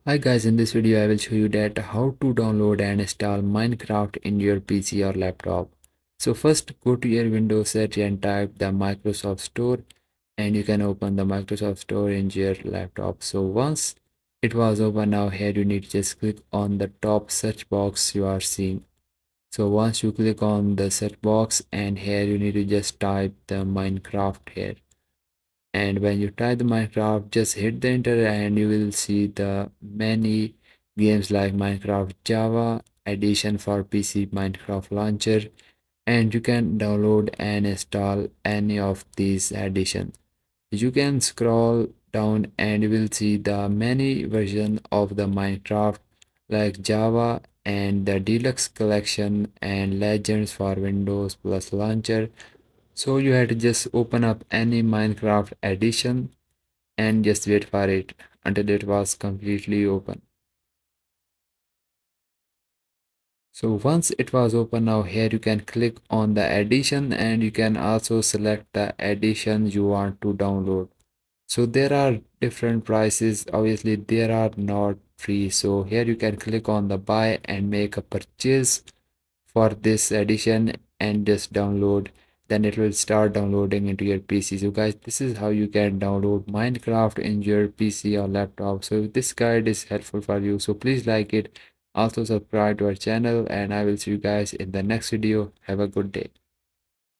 Hi guys, in this video I will show you that how to download and install Minecraft in your PC or laptop. So first go to your Windows search and type the Microsoft Store, and you can open the Microsoft Store in your laptop. So once it was open, now here you need to just click on the top search box you are seeing. So once you click on the search box, and here you need to just type the Minecraft here, and when you type the Minecraft, just hit the enter and you will see the many games like Minecraft Java edition for PC, Minecraft launcher, and you can download and install any of these editions. You can scroll down and you will see the many version of the Minecraft like Java and the deluxe collection and legends for Windows plus launcher. So you had to just open up any Minecraft edition and just wait for it until it was completely open. So once it was open, now here you can click on the edition and you can also select the edition you want to download. So there are different prices. Obviously there are not free. So here you can click on the buy and make a purchase for this edition and just download. Then it will start downloading into your PC. So guys, this is how you can download Minecraft in your PC or laptop. So if this guide is helpful for you, so please like it, also subscribe to our channel, and I will see you guys in the next video. Have a good day.